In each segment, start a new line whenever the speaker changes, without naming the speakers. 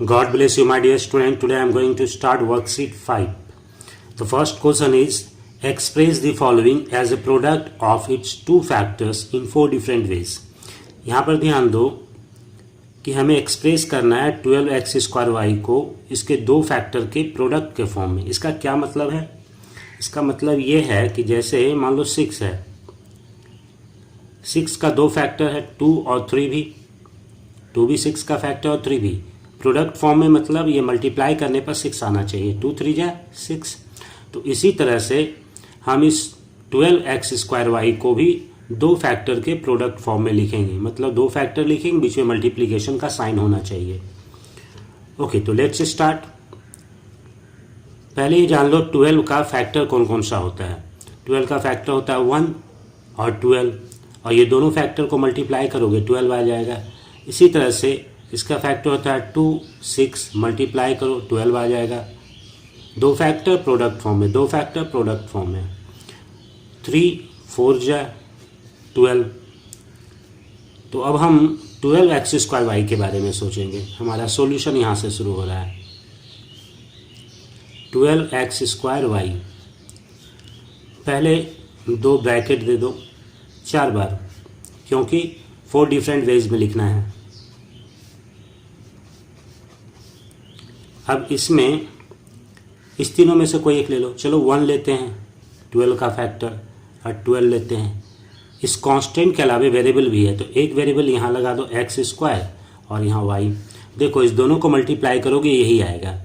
God bless you, my dear student. Today I am going to start worksheet 5. The first question is, express the following as a product of its two factors in four different ways. यहाँ पर ध्यान दो कि हमें express करना है 12x square Y को इसके दो फैक्टर के प्रोडक्ट के फॉर्म में. इसका क्या मतलब है? इसका मतलब ये है कि जैसे मान लो 6 है, 6 का दो फैक्टर है 2 और 3 भी, 2 भी 6 का फैक्टर और 3 भी. प्रोडक्ट फॉर्म में मतलब ये मल्टीप्लाई करने पर 6 आना चाहिए, 2 3 जा 6. तो इसी तरह से हम इस 12x स्क्वायर वाई को भी दो फैक्टर के प्रोडक्ट फॉर्म में लिखेंगे. मतलब दो फैक्टर लिखेंगे, बीच में मल्टीप्लिकेशन का साइन होना चाहिए. ओके, तो लेट्स स्टार्ट. पहले ही जान लो 12 का फैक्टर कौन कौन सा होता है. 12 का फैक्टर होता है 1 और 12, और ये दोनों फैक्टर को मल्टीप्लाई करोगे 12 आ जाएगा. इसी तरह से इसका फैक्टर होता है 2 6, मल्टीप्लाई करो 12 आ जाएगा. दो फैक्टर प्रोडक्ट फॉर्म में, दो फैक्टर प्रोडक्ट फॉर्म में. 3 4 जा 12. तो अब हम 12x स्क्वायर वाई के बारे में सोचेंगे. हमारा सॉल्यूशन यहाँ से शुरू हो रहा है. 12x स्क्वायर वाई, पहले दो ब्रैकेट दे दो 4 बार, क्योंकि 4 डिफरेंट वेज में लिखना है. अब इसमें इस तीनों में से कोई एक ले लो. चलो 1 लेते हैं 12 का फैक्टर, और 12 लेते हैं. इस कांस्टेंट के अलावे वेरिएबल भी है, तो एक वेरिएबल यहाँ लगा दो x स्क्वायर और यहाँ y. देखो इस दोनों को मल्टीप्लाई करोगे यही आएगा,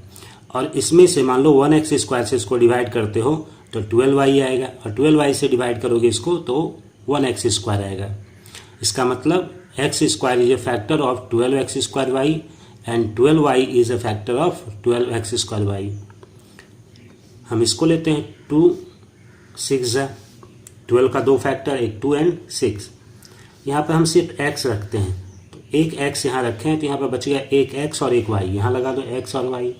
और इसमें से मान लो 1x स्क्वायर से इसको डिवाइड करते हो तो 12y आएगा, और 12y से डिवाइड करोगे इसको तो 1x स्क्वायर आएगा. इसका मतलब x square is a factor of 12x square y and 12y is a factor of 12x square y. हम इसको लेते हैं 2 6 है, 12 का दो फैक्टर, एक 2 एंड 6. यहाँ पर हम सिर्फ x रखते हैं, तो एक x यहाँ रखे हैं, तो यहाँ पर बच गया एक x और एक y. यहाँ लगा दो x और y.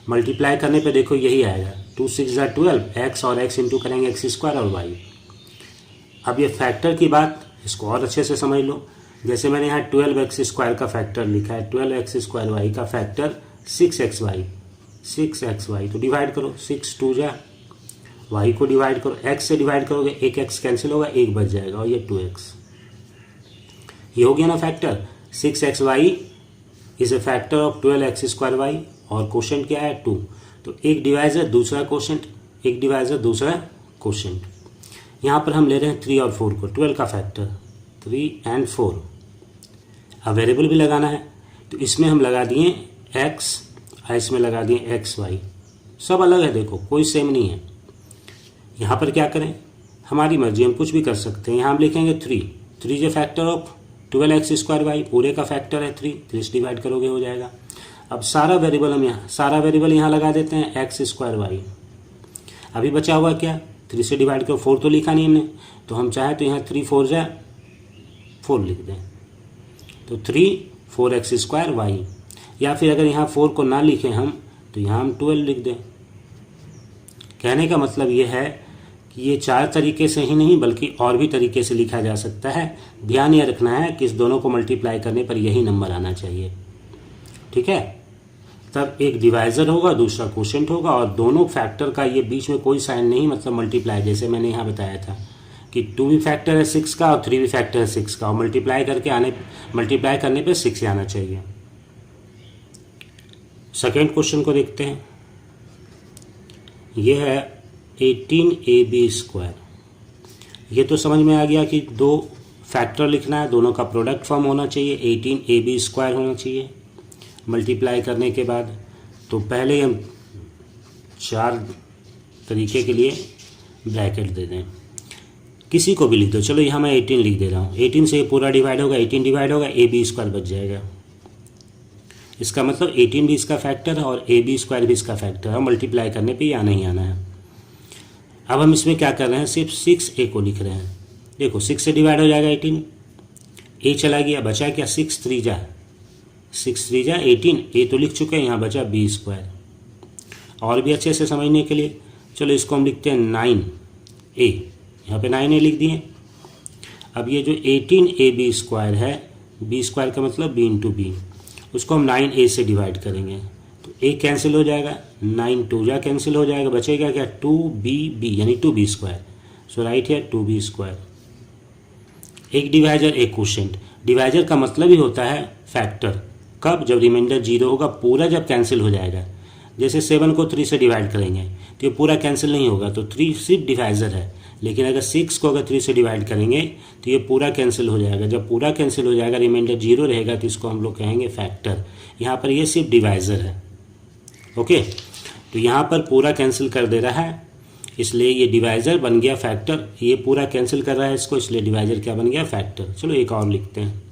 मल्टीप्लाई करने पे देखो यही आएगा, 2 6 जा 12, x और x इंटू करेंगे x स्क्वायर और y. अब ये फैक्टर की बात, इसको और अच्छे से समझ लो. जैसे मैंने यहाँ 12x स्क्वायर का फैक्टर लिखा है, 12x स्क्वायर वाई का फैक्टर 6xy, 6xy. तो डिवाइड करो, 6 2 जा, y को डिवाइड करो, x से डिवाइड करोगे एक x कैंसिल होगा, एक बच जाएगा, और ये 2x. ये हो गया ना factor. 6xy is a factor of 12x square y, और क्वोशेंट क्या है 2. तो एक डिवाइजर दूसरा क्वोशेंट, एक डिवाइजर दूसरा क्वोशेंट. यहाँ पर हम ले रहे हैं 3 और 4 को, 12 का फैक्टर 3 एंड 4. अब वेरिएबल भी लगाना है, तो इसमें हम लगा दिए x और इसमें लगा दिए xy. सब अलग है, देखो कोई सेम नहीं है. यहाँ पर क्या करें, हमारी मर्जी, हम कुछ भी कर सकते हैं. यहाँ हम लिखेंगे 3 is a factor of 12x square y, पूरे का फैक्टर है 3 से डिवाइड करोगे हो जाएगा. अब सारा वेरिएबल यहाँ लगा देते हैं x स्क्वायर वाई. अभी बचा हुआ क्या, 3 से डिवाइड करो, 4 तो लिखा नहीं हमने, तो हम चाहे तो यहाँ 3 4 जा 4 लिख दें, तो 3 4x स्क्वायर वाई. या फिर अगर यहाँ 4 को ना लिखें हम, तो यहाँ हम 12 लिख दें. कहने का मतलब ये है कि ये 4 तरीके से ही नहीं बल्कि और भी तरीके से लिखा जा सकता है. ध्यान ये रखना है कि इस दोनों को मल्टीप्लाई करने पर यही नंबर आना चाहिए. ठीक है, तब एक डिवाइजर होगा, दूसरा क्वोशेंट होगा, और दोनों फैक्टर का ये बीच में कोई साइन नहीं, मतलब मल्टीप्लाई. जैसे मैंने यहाँ बताया था कि 2 भी फैक्टर है 6 का और 3 भी फैक्टर है 6 का, और मल्टीप्लाई करने पर 6 आना चाहिए. सेकेंड क्वेश्चन को देखते हैं. ये है 18ab स्क्वायर. ये तो समझ में आ गया कि दो फैक्टर लिखना है, दोनों का प्रोडक्ट फॉर्म होना चाहिए, 18ab स्क्वायर होना चाहिए मल्टीप्लाई करने के बाद. तो पहले हम 4 तरीके के लिए ब्रैकेट दे दें, किसी को भी लिख दो. चलो यहाँ मैं 18 लिख दे रहा हूँ. 18 से पूरा डिवाइड होगा, 18 डिवाइड होगा, ab स्क्वायर बच जाएगा. इसका मतलब 18 भी इसका फैक्टर है और ab स्क्वायर भी इसका फैक्टर है. मल्टीप्लाई करने पे आना ही आना है. अब हम इसमें क्या कर रहे हैं, सिर्फ 6a को लिख रहे हैं. देखो 6 से डिवाइड हो जाएगा 18, a चला गया, बचा क्या 6 3 जा 18. a तो लिख चुके हैं, यहाँ बचा b स्क्वायर. और भी अच्छे से समझने के लिए चलो इसको हम लिखते हैं 9a, यहाँ पे 9a लिख दिए. अब ये जो 18ab स्क्वायर है, b स्क्वायर का मतलब b इंटू बी, उसको हम 9a से डिवाइड करेंगे तो a कैंसिल हो जाएगा, 9 2 जा कैंसिल हो जाएगा, बचेगा क्या 2b यानी 2b square. So right here 2b square. एक डिवाइजर एक क्वोशिएंट। डिवाइजर का मतलब ही होता है फैक्टर। कब? जब रिमाइंडर 0 होगा, पूरा जब कैंसिल हो जाएगा। जैसे 7 को 3 से डिवाइड करेंगे तो ये पूरा कैंसिल नहीं होगा, तो 3 सिर्फ डिवाइजर है। लेकिन अगर 6 को अगर 3 से डिवाइड करेंगे तो ये पूरा कैंसिल हो जाएगा। जब पूरा कैंसिल हो जाएगा, रिमाइंडर 0 रहेगा, तो इसको हम लोग कहेंगे फैक्टर। यहाँ पर ये सिर्फ डिवाइजर है। ओके, तो यहाँ पर पूरा कैंसिल कर दे रहा है, इसलिए ये डिवाइजर बन गया फैक्टर। ये पूरा कैंसिल कर रहा है इसको, इसलिए डिवाइजर क्या बन गया? फैक्टर। चलो एक और लिखते हैं।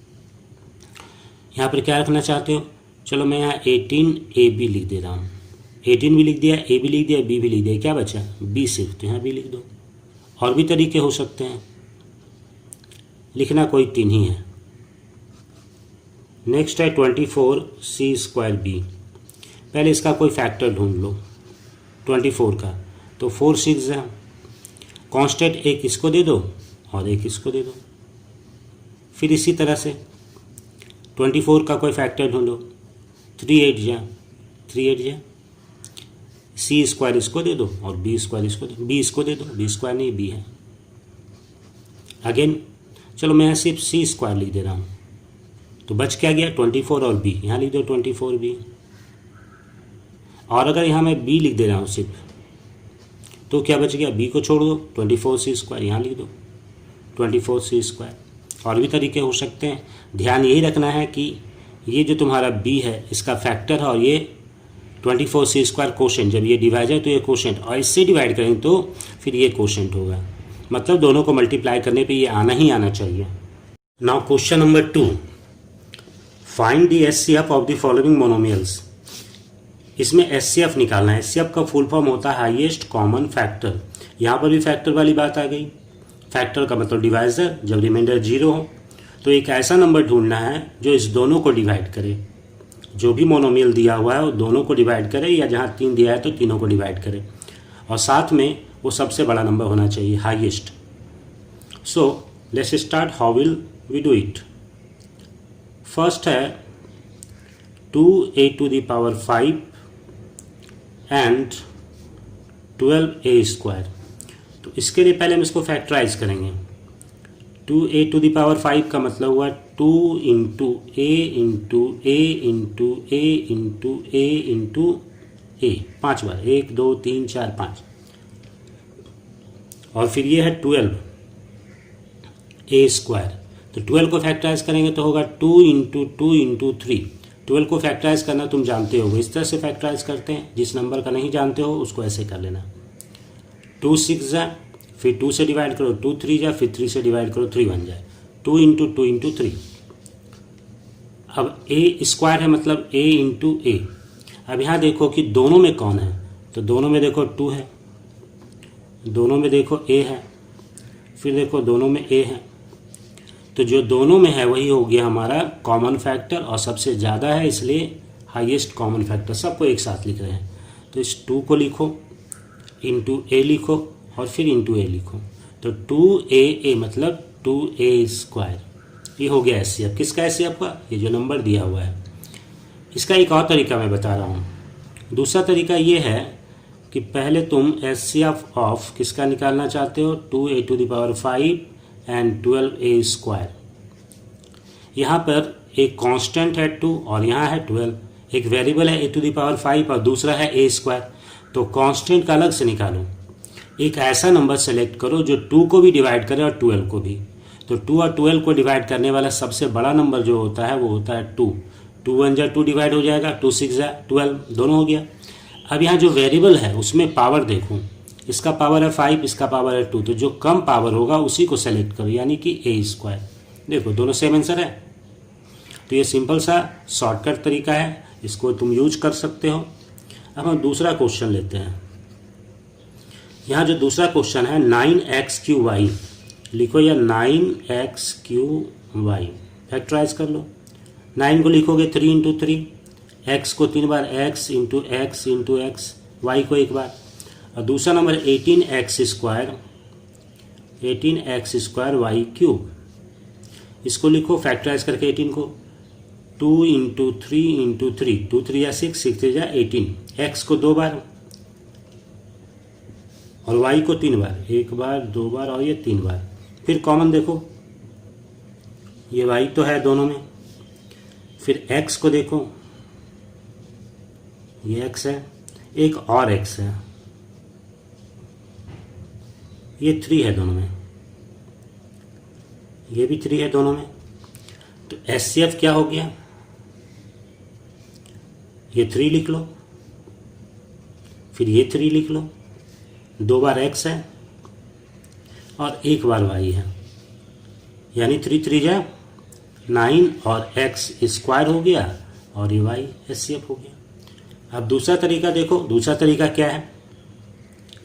यहाँ पर क्या रखना चाहते हो? चलो मैं यहाँ 18ab लिख दे रहा हूँ। 18 भी लिख दिया, a भी लिख दिया, b भी लिख दिया, क्या बचा? b सिर्फ, तो यहाँ b लिख दो। और भी तरीके हो सकते हैं, लिखना कोई 3 ही है। नेक्स्ट है 24c²b। पहले इसका कोई फैक्टर ढूंढ लो 24 का। तो 4 6 है, कांस्टेंट एक इसको दे दो और एक इसको दे दो। फिर इसी तरह से 24 का कोई फैक्टर ढूंढो, 3 8 जा, 3 8 जा, c² इसको दे दो और b² इसको दो, b इसको दे दो, b² नहीं b है। अगेन चलो मैं यहाँ सिर्फ c² लिख दे रहा हूँ, तो बच क्या गया? 24 और b, यहाँ लिख दो 24b। और अगर यहाँ मैं b लिख दे रहा हूँ सिर्फ, तो क्या बच गया? b को छोड़ दो, 24c², यहाँ लिख दो 24c²। और भी तरीके हो सकते हैं। ध्यान यही रखना है कि ये जो तुम्हारा b है इसका फैक्टर है, और ये 24c² क्वोशिएंट। जब ये डिवाइजर तो ये क्वोशिएंट, और इससे डिवाइड करें तो फिर ये क्वोशिएंट होगा। मतलब दोनों को मल्टीप्लाई करने पे ये आना ही आना चाहिए। Now question number 2, find the HCF of the following monomials. इसमें एचसीएफ निकालना है। एचसीएफ का फुल फॉर्म होता है हाईएस्ट कॉमन फैक्टर। यहाँ पर भी फैक्टर वाली बात आ गई। फैक्टर का मतलब डिवाइजर। जब रिमाइंडर 0 हो तो एक ऐसा नंबर ढूंढना है जो इस दोनों को डिवाइड करे। जो भी मोनोमियल दिया हुआ है वो दोनों को डिवाइड करे, या जहाँ 3 दिया है तो तीनों को डिवाइड करे, और साथ में वो सबसे बड़ा नंबर होना चाहिए, highest. So let's start. How will we do it? First है 2a⁵ एंड 12a²। तो इसके लिए पहले हम इसको फैक्टराइज करेंगे। 2a⁵ का मतलब हुआ 2 into a into a into a into a into a, 5 बार, 1 2 3 4 5। और फिर ये है 12a²। तो 12 को फैक्टराइज करेंगे तो होगा 2 इंटू 2 इंटू 3। 12 को फैक्टराइज करना तुम जानते हो, इस तरह से फैक्टराइज करते हैं। जिस नंबर का नहीं जानते हो उसको ऐसे कर लेना। 2 6 जा, फिर 2 से डिवाइड करो, 2 3 जा, फिर 3 से डिवाइड करो, 3 बन जाए। 2 इंटू 2 इंटू 3। अब a² है मतलब a इंटू a। अब यहाँ देखो कि दोनों में कौन है, तो दोनों में देखो 2 है, दोनों में देखो a है, फिर देखो दोनों में a है। तो जो दोनों में है वही हो गया हमारा कॉमन फैक्टर, और सबसे ज़्यादा है इसलिए हाईएस्ट कॉमन फैक्टर। सबको एक साथ लिख रहे हैं, तो इस 2 को लिखो, इंटू a लिखो, और फिर इंटू a लिखो। तो 2a मतलब 2a²। ये हो गया एचसीएफ। किसका एचसीएफ का? ये जो नंबर दिया हुआ है। इसका एक और तरीका मैं बता रहा हूँ। दूसरा तरीका ये है कि पहले तुम एचसीएफ ऑफ किसका निकालना चाहते हो? 2a⁵ and 12a²। यहाँ पर एक कांस्टेंट है 2 और यहाँ है 12। एक वेरिएबल है a⁵ और दूसरा है a²। तो कांस्टेंट का अलग से निकालो। एक ऐसा नंबर सेलेक्ट करो जो 2 को भी डिवाइड करे और 12 को भी। तो 2 और 12 को डिवाइड करने वाला सबसे बड़ा नंबर जो होता है वो होता है 2। 2 1 जा 2 डिवाइड हो जाएगा, 2 6 जा 12, दोनों हो गया। अब यहाँ जो वेरिएबल है उसमें पावर देखो, इसका पावर है 5, इसका पावर है 2। तो जो कम पावर होगा उसी को सेलेक्ट करो, यानी कि a²। देखो दोनों सेम आंसर है। तो ये सिंपल सा शॉर्टकट तरीका है, इसको तुम यूज कर सकते हो। अब हम दूसरा क्वेश्चन लेते हैं। यहाँ जो दूसरा क्वेश्चन है 9x³ लिखो, या 9x³ फैक्टराइज कर लो। 9 को लिखोगे 3 इंटू 3, x को 3 बार, x into x into x, y को 1 बार। और दूसरा नंबर 18x² y³। इसको लिखो फैक्टराइज करके 18 को, 2 इंटू 3 2 3 या 6 6 3 या 18। एक्स को 2 बार और वाई को 3 बार, 1 बार 2 बार और ये 3 बार। फिर कॉमन देखो, ये वाई तो है दोनों में। फिर एक्स को देखो, ये एक्स है, एक और एक्स है, ये 3 है दोनों में, ये भी 3 है दोनों में। तो एचसीएफ क्या हो गया, ये 3 लिख लो, फिर ये 3 लिख लो, 2 बार एक्स है और 1 बार वाई है, यानी 3 3 जा 9 और एक्स स्क्वायर हो गया और ये वाई एचसीएफ हो गया। अब दूसरा तरीका देखो, दूसरा तरीका क्या है,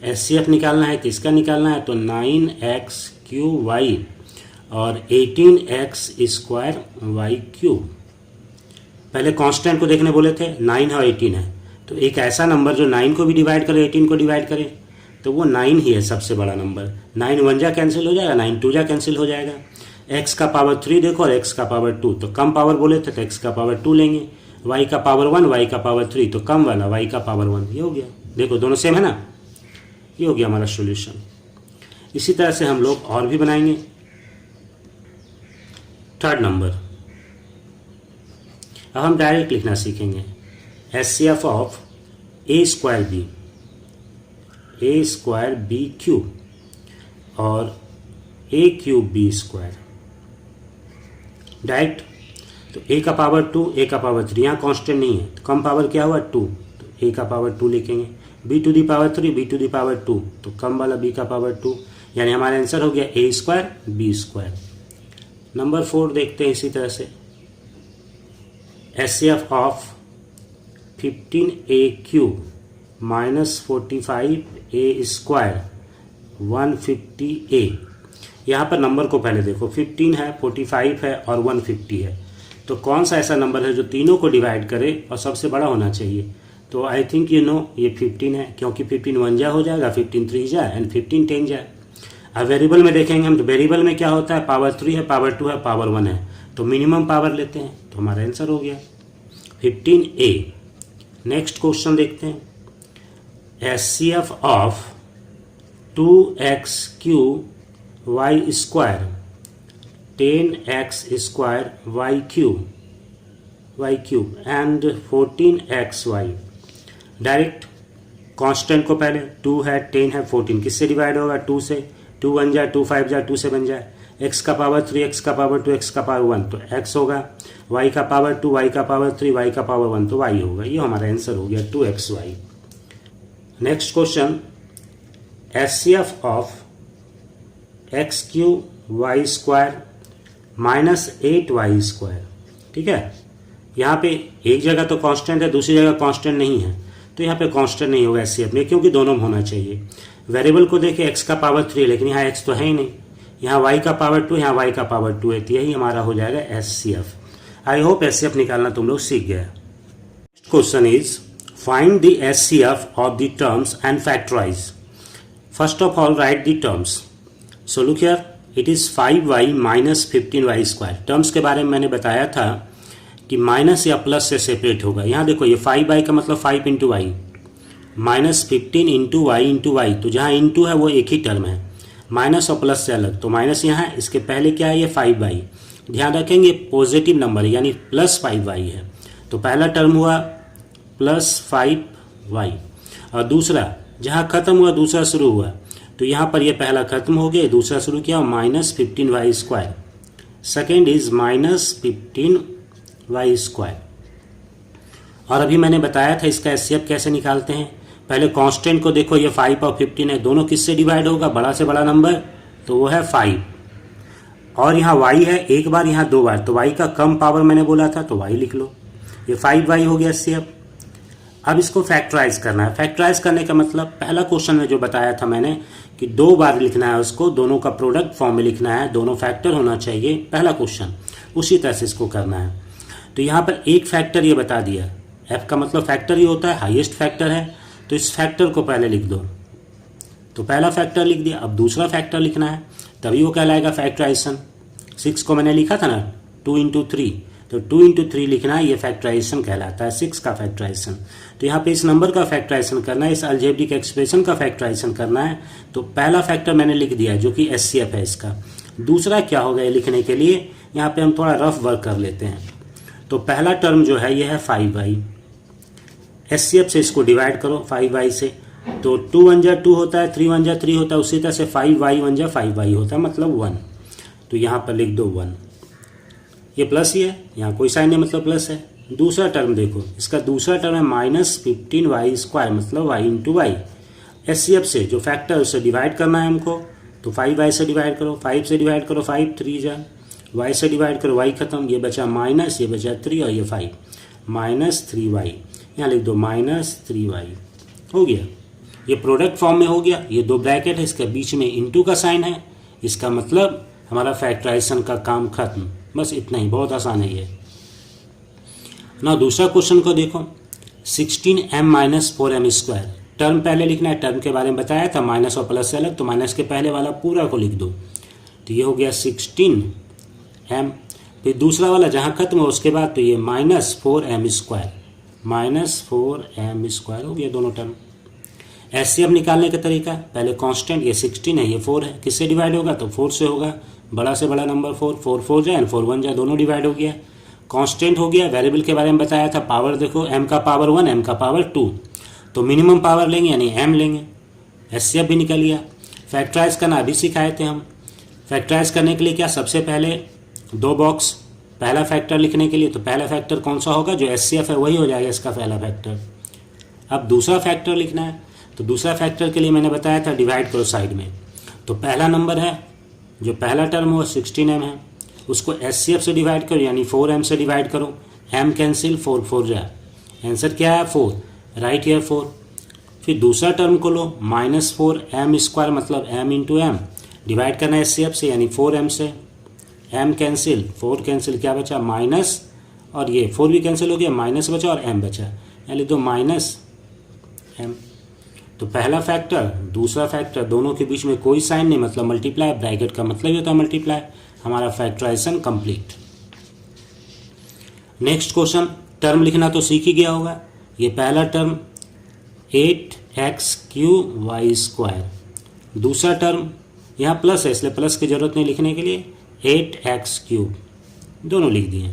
एचसीएफ निकालना है, किसका निकालना है, तो 9x3y और 18x² पहले कांस्टेंट को देखने बोले थे, 9 और 18 है, तो एक ऐसा नंबर जो 9 को भी डिवाइड करे 18 को डिवाइड करे, तो वो 9 ही है सबसे बड़ा नंबर। 9 1 जा कैंसिल हो जाएगा, 9 2 जा कैंसिल हो जाएगा। x का पावर 3 देखो और x का पावर 2, तो कम पावर बोले थे तो x का पावर 2 लेंगे, y का पावर 1 y का पावर 3, तो कम वाला y का पावर 1, ये हो गया। देखो दोनों सेम है ना, ये हो गया हमारा सॉल्यूशन। इसी तरह से हम लोग और भी बनाएंगे। थर्ड नंबर, अब हम डायरेक्ट लिखना सीखेंगे, एचसीएफ ऑफ a² b³ और a³ b²। डायरेक्ट, तो a का पावर 2 a का पावर 3, यहाँ कांस्टेंट नहीं है तो कम पावर क्या हुआ 2, तो a का पावर 2 लिखेंगे, b to the power 3 b to the power 2, तो कम वाला b का पावर 2, यानी हमारा आंसर हो गया a² b²। नंबर 4 देखते हैं इसी तरह से, HCF of 15a³ minus 45a² 150a। यहाँ पर नंबर को पहले देखो, 15 है 45 है और 150 है, तो कौन सा ऐसा नंबर है जो तीनों को डिवाइड करे और सबसे बड़ा होना चाहिए, तो आई थिंक यू नो ये 15 है, क्योंकि 15 1 जा हो जाएगा, 15 3 जा एंड 15 10 जा। अब वेरिएबल में देखेंगे हम, तो वेरिएबल में क्या होता है, पावर 3 है, पावर 2 है, पावर 1 है, तो मिनिमम पावर लेते हैं, तो हमारा आंसर हो गया 15a। नेक्स्ट क्वेश्चन देखते हैं, HCF of 2x³ y² 10x² y³ and 14xy। Direct constant को पहले, 2 है 10 है 14, किससे डिवाइड होगा, 2 से, 2 1 जा 2 5 जा 2 से बन जाए, x का पावर 3 x का पावर 2 x का पावर 1, तो x होगा, y का पावर 2 y का पावर 3 y का पावर 1, तो y होगा। ये हमारा आंसर हो गया 2xy। Next question, HCF of x³ y² minus 8y²। ठीक है, यहाँ पे एक जगह तो कांस्टेंट है, दूसरी जगह कांस्टेंट नहीं है, तो यहाँ पे कांस्टेंट नहीं होगा एचसीएफ में, क्योंकि दोनों में होना चाहिए। वेरिएबल को देखें, x का पावर 3 लेकिन यहाँ x तो है ही नहीं, यहाँ y का पावर 2, यहाँ y का पावर 2 है, तो यही हमारा हो जाएगा एचसीएफ। आई होप एचसीएफ निकालना तुम लोग सीख गए। Question is find the HCF of the terms and factorize. First of all write the terms. So look here, it is 5y minus 15y²। Terms के बारे में मैंने बताया था कि माइनस या प्लस से सेपरेट होगा। यहाँ देखो, ये 5y का मतलब 5 into y, minus 15 into y, तो जहाँ इंटू है वो एक ही टर्म है, माइनस और प्लस से अलग, तो माइनस यहाँ है, इसके पहले क्या है, ये 5y। ध्यान रखेंगे पॉजिटिव नंबर है, यानी प्लस 5y है, तो पहला टर्म हुआ प्लस 5y, और दूसरा जहाँ खत्म हुआ दूसरा शुरू हुआ, तो यहाँ पर ये पहला खत्म हो गया, दूसरा शुरू किया, minus 15y²। Second is minus 15y²। और अभी मैंने बताया था इसका एचसीएफ कैसे निकालते हैं। पहले कांस्टेंट को देखो, ये 5 और 15 है, दोनों किससे डिवाइड होगा, बड़ा से बड़ा नंबर, तो वो है 5, और यहाँ y है एक बार, यहाँ 2 बार, तो y का कम पावर मैंने बोला था, तो y लिख लो, ये 5y हो गया एचसीएफ। अब इसको फैक्टराइज करना है। फैक्टराइज करने का मतलब पहला क्वेश्चन में जो बताया था मैंने कि 2 बार लिखना है उसको, दोनों का प्रोडक्ट फॉर्म में लिखना है, दोनों फैक्टर होना चाहिए, पहला क्वेश्चन, उसी तरह से इसको करना है। तो यहाँ पर एक फैक्टर ये बता दिया, f का मतलब फैक्टर ही होता है, हाईएस्ट फैक्टर है, तो इस फैक्टर को पहले लिख दो, तो पहला फैक्टर लिख दिया। अब दूसरा फैक्टर लिखना है, तभी वो कहलाएगा फैक्टराइजेशन। 6 को मैंने लिखा था ना 2 इंटू 3, तो 2 इंटू 3 लिखना है, ये फैक्टराइजेशन कहलाता है, 6 का फैक्टराइजेशन। तो यहाँ पे इस नंबर का फैक्टराइजेशन करना है, इस अलजेब्रिक एक्सप्रेशन का फैक्टराइजेशन करना है। तो पहला फैक्टर मैंने लिख दिया जो कि एचसीएफ है इसका। दूसरा क्या होगा ये लिखने के लिए, यहाँ पे हम थोड़ा रफ वर्क कर लेते हैं। तो पहला टर्म जो है ये है 5y, एचसीएफ से इसको डिवाइड करो 5y से, तो 2 1 जा 2 होता है, 3 1 जा 3 होता है, उसी तरह से 5y 1 जा 5y होता है, मतलब 1। तो यहाँ पर लिख दो 1, ये प्लस ही है, यहाँ कोई साइन नहीं मतलब प्लस है। दूसरा टर्म देखो, इसका दूसरा टर्म है -15y², मतलब y इंटू वाई। एचसीएफ से जो फैक्टर है उससे डिवाइड करना है हमको, तो 5y से डिवाइड करो, 5 से डिवाइड करो 5, 3 जा, y से डिवाइड करो y खत्म, ये बचा माइनस, ये बचा 3 और ये 5, -3y। यहाँ लिख दो -3y, हो गया। ये प्रोडक्ट फॉर्म में हो गया, ये दो ब्रैकेट है, इसके बीच में इंटू का साइन है, इसका मतलब हमारा फैक्टराइजेशन का काम खत्म। बस इतना ही, बहुत आसान है ये ना। दूसरा क्वेश्चन को देखो, 16m - 4m²। टर्म पहले लिखना है, टर्म के बारे में बताया था, माइनस और प्लस से अलग, तो माइनस के पहले वाला पूरा को लिख दो। तो ये हो गया 16m, फिर दूसरा वाला जहाँ खत्म हो उसके बाद, तो ये -4m², -4m² हो गया दोनों टर्म। एचसीएफ निकालने का तरीका, पहले कांस्टेंट, ये 16 है, ये 4 है, किससे डिवाइड होगा, तो 4 से होगा, बड़ा से बड़ा नंबर 4, 4 4 जाए, 4 1 जाए, दोनों डिवाइड हो गया। कांस्टेंट हो गया। वेरिएबल के बारे में बताया था, पावर देखो, m का पावर 1, m का पावर 2, तो मिनिमम पावर लेंगे यानी m लेंगे। एचसीएफ भी निकल गया। फैक्टराइज करना अभी सिखाए थे हम। फैक्टराइज करने के लिए क्या, सबसे पहले 2 बॉक्स, पहला फैक्टर लिखने के लिए, तो पहला फैक्टर कौन सा होगा, जो एचसीएफ है वही हो जाएगा इसका पहला फैक्टर। अब दूसरा फैक्टर लिखना है, तो दूसरा फैक्टर के लिए मैंने बताया था डिवाइड करो साइड में। तो पहला नंबर है, जो पहला टर्म हुआ 16m है, उसको एचसीएफ से डिवाइड करो, यानी 4m से डिवाइड करो, m कैंसिल, 4 4 जाए, आंसर क्या है 4, राइट हियर 4। फिर दूसरा टर्म को लो, -4m², मतलब m इंटू एम, डिवाइड करना है एचसीएफ से, यानी 4m से, m कैंसिल, 4 कैंसिल, क्या बचा माइनस, और ये 4 भी कैंसिल हो गया, माइनस बचा और m बचा, यानी लिख दो -m। तो पहला फैक्टर दूसरा फैक्टर दोनों के बीच में कोई साइन नहीं, मतलब मल्टीप्लाई, ब्रैकेट का मतलब ही होता है मल्टीप्लाई। हमारा factorization complete. Next question, term लिखना तो सीख ही गया होगा। ये पहला टर्म 8x³y², दूसरा टर्म यहाँ प्लस है इसलिए प्लस की जरूरत नहीं लिखने के लिए, 8x³, दोनों लिख दिए,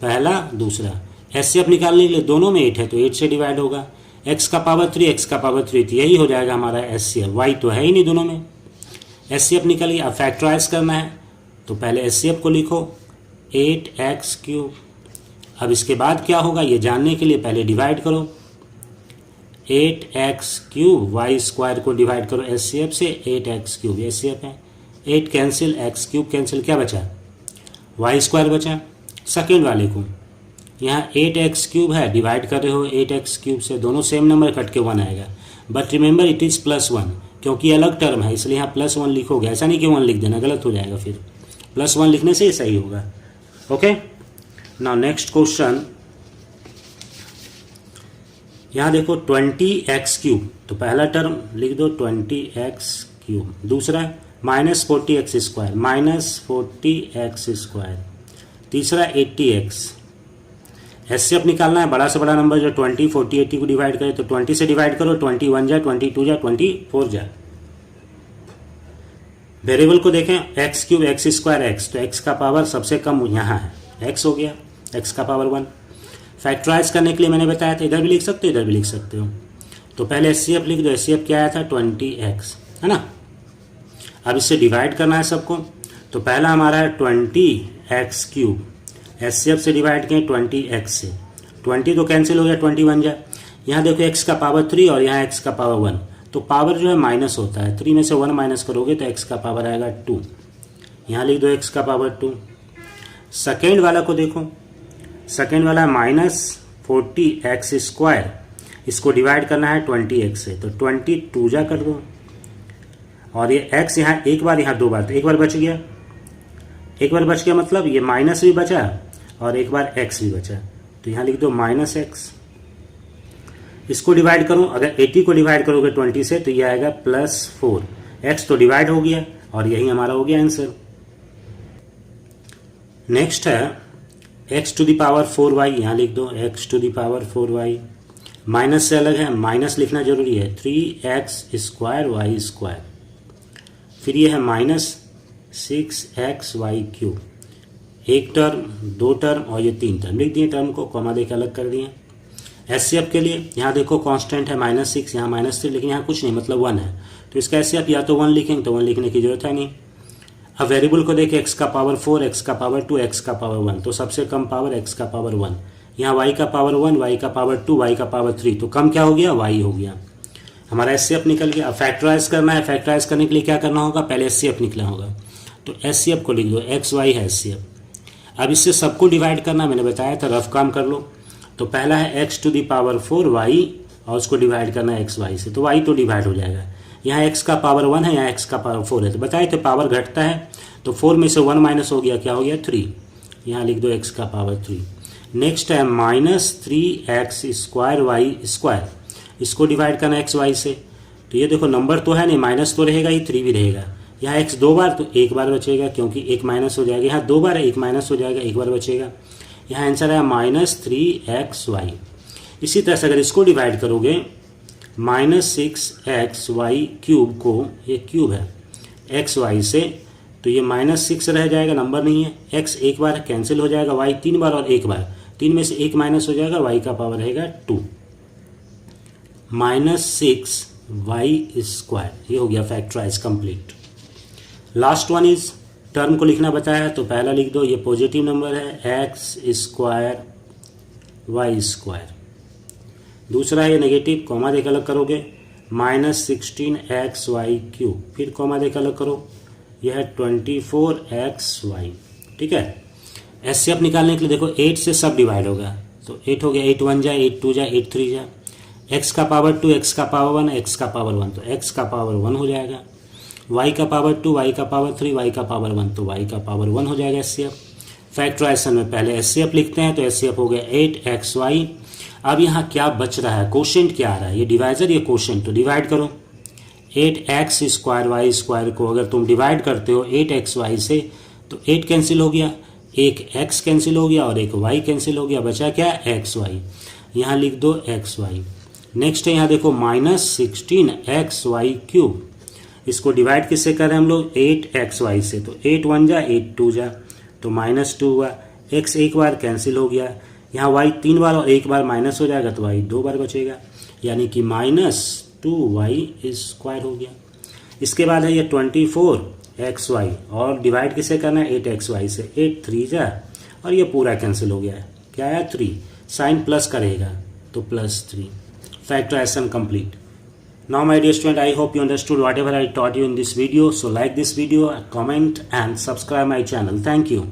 पहला दूसरा। एचसीएफ निकालने के लिए दोनों में 8 है तो 8 से डिवाइड होगा, x का पावर 3, x का पावर 3, तो यही हो जाएगा हमारा एचसीएफ। y तो है ही नहीं दोनों में, एचसीएफ निकल गया। अब फैक्टराइज करना है, तो पहले एचसीएफ को लिखो 8x³। अब इसके बाद क्या होगा ये जानने के लिए पहले डिवाइड करो, 8x³ y² को डिवाइड करो एचसीएफ से, 8x³ एचसीएफ है, 8 कैंसिल, x³ कैंसिल, क्या बचा y² बचा। सेकेंड वाले को यहाँ 8x³ है, डिवाइड कर रहे हो 8x³ से, दोनों सेम नंबर कट के 1 आएगा, बट रिमेंबर इट इज़ +1, क्योंकि अलग टर्म है इसलिए यहाँ +1 लिखोगे, ऐसा नहीं कि 1 लिख देना, गलत हो जाएगा, फिर +1 लिखने से ही सही होगा। ओके, नाउ नेक्स्ट क्वेश्चन, यहाँ देखो 20x³, तो पहला टर्म लिख दो 20x³, दूसरा -40x², -40x², तीसरा 80x। एचसीएफ निकालना है, बड़ा से बड़ा नंबर जो 20, 40, 80 को डिवाइड करे, तो 20 से डिवाइड करो, 21 जा, 22 जा, 24 जा। वेरिएबल को देखें, x³ x² x, तो x का पावर सबसे कम यहाँ है, x हो गया, x का पावर 1। फैक्टराइज करने के लिए मैंने बताया था, इधर भी लिख सकते हो इधर भी लिख सकते हो। तो पहले एचसीएफ लिख दो, एचसीएफ क्या आया था 20x, है ना। अब इससे डिवाइड करना है सबको, तो पहला हमारा है 20x³, एचसीएफ से डिवाइड किए 20x से, 20 तो कैंसिल हो गया, 21 जा। यहाँ देखो x का पावर 3 और यहाँ x का पावर 1, तो पावर जो है माइनस होता है, 3 में से 1 माइनस करोगे तो x का पावर आएगा 2, यहाँ लिख दो x का पावर 2। सेकेंड वाला को देखो, सेकेंड वाला -40x², इसको डिवाइड करना है 20x से, तो 22 जा कर दो, और ये x यहाँ एक बार, यहाँ 2 बार, तो एक बार बच गया, एक बार बच गया, मतलब ये माइनस भी बचा और एक बार x भी बचा, तो यहाँ लिख दो -x। इसको डिवाइड करो, अगर 80 को डिवाइड करोगे 20 से तो ये आएगा +4, x तो डिवाइड हो गया और यही हमारा हो गया आंसर। नेक्स्ट है x to the power 4y यहाँ लिख दो, x to the power 4y, minus से अलग है, माइनस लिखना जरूरी है, 3x² y², फिर ये है माइनस 6xy³, एक टर्म, दो टर्म और ये तीन टर्म लिख दिए, टर्म को कॉमा देकर अलग कर दिए। एचसीएफ के लिए यहाँ देखो कांस्टेंट है -6, यहाँ -3, लेकिन यहाँ कुछ नहीं मतलब 1 है, तो इसका एचसीएफ या तो 1 लिखेंगे, तो 1 लिखने की जरूरत है नहीं। अब वेरिएबल को देखें, x का पावर 4, x का पावर 2, x का पावर 1, तो सबसे कम पावर x का पावर 1, यहाँ y का पावर 1, y का पावर 2, y का पावर 3, तो कम क्या हो गया, y हो गया। हमारा एचसीएफ निकल गया। अब फैक्टराइज करना है, फैक्टराइज करने के लिए क्या करना होगा, पहले एचसीएफ निकलना होगा, तो एचसीएफ को लिख दो, xy है एचसीएफ। अब इससे सबको डिवाइड करना, मैंने बताया था रफ काम कर लो। तो पहला है x to the power 4y और उसको डिवाइड करना है xy से, तो y तो डिवाइड हो जाएगा। यहाँ x का पावर 1 है, यहाँ x का पावर 4 है, तो बताए थे पावर घटता है, तो 4 में से 1 माइनस हो गया, क्या हो गया 3, यहाँ लिख दो x का पावर 3। नेक्स्ट है -3x² y², इसको डिवाइड करना है xy से, तो ये देखो नंबर तो है नहीं, माइनस तो रहेगा ही, 3 भी रहेगा। यहाँ x 2 बार तो 1 बार बचेगा, क्योंकि 1 माइनस हो जाएगा, यहाँ 2 बार है, 1 माइनस हो जाएगा, 1 बार बचेगा। यहाँ आंसर है -3xy। इसी तरह से अगर इसको डिवाइड करोगे -6xy³ को, ये क्यूब है, xy से, तो ये -6 रह जाएगा, नंबर नहीं है, x एक बार कैंसिल हो जाएगा, y 3 बार और 1 बार, 3 में से 1 माइनस हो जाएगा, y का पावर रहेगा 2, -6y², ये हो गया factorize complete. Last one is term को लिखना बताया, तो पहला लिख दो, ये पॉजिटिव नंबर है x² y², दूसरा ये नेगेटिव, कॉमा देकर अलग करोगे, -16xy³, फिर कॉमा देकर अलग करो, यह है 24xy। ठीक है, एचसीएफ निकालने के लिए देखो 8 से सब डिवाइड होगा, तो 8 हो गया, 8 1 जा, 8 2 जा, 8 3 जा, x का पावर 2, x का पावर 1, x का पावर 1, तो x का पावर 1 हो जाएगा, y का पावर 2, y का पावर 3, y का पावर 1, तो y का पावर 1 हो जाएगा एचसीएफ। फैक्टराइजेशन में पहले एचसीएफ लिखते हैं, तो एचसीएफ हो गया 8xy। अब यहाँ क्या बच रहा है, कोशेंट क्या आ रहा है, ये डिवाइजर, ये कोशेंट, तो डिवाइड करो, 8x² y² को अगर तुम डिवाइड करते हो 8xy से, तो 8 कैंसिल हो गया, एक x कैंसिल हो गया और एक y कैंसिल हो गया, बचा क्या xy, यहाँ लिख दो xy। नेक्स्ट है यहाँ देखो -16xy³, इसको डिवाइड किससे कर रहे हैं हम लोग, 8xy से, तो 8 1 जा, 8 2 जा, तो -2 हुआ, x एक बार कैंसिल हो गया, यहाँ y 3 बार और 1 बार माइनस हो जाएगा, तो y 2 बार बचेगा, यानी कि -2y² हो गया। इसके बाद है ये 24xy और डिवाइड किसे करना है, 8xy से, 8 3 जा, और ये पूरा कैंसिल हो गया है, क्या आया 3, साइन प्लस करेगा तो +3। Factorization complete. Now my dear student, I hope you understood whatever I taught you in this video. So like this video, comment and subscribe my channel. Thank you.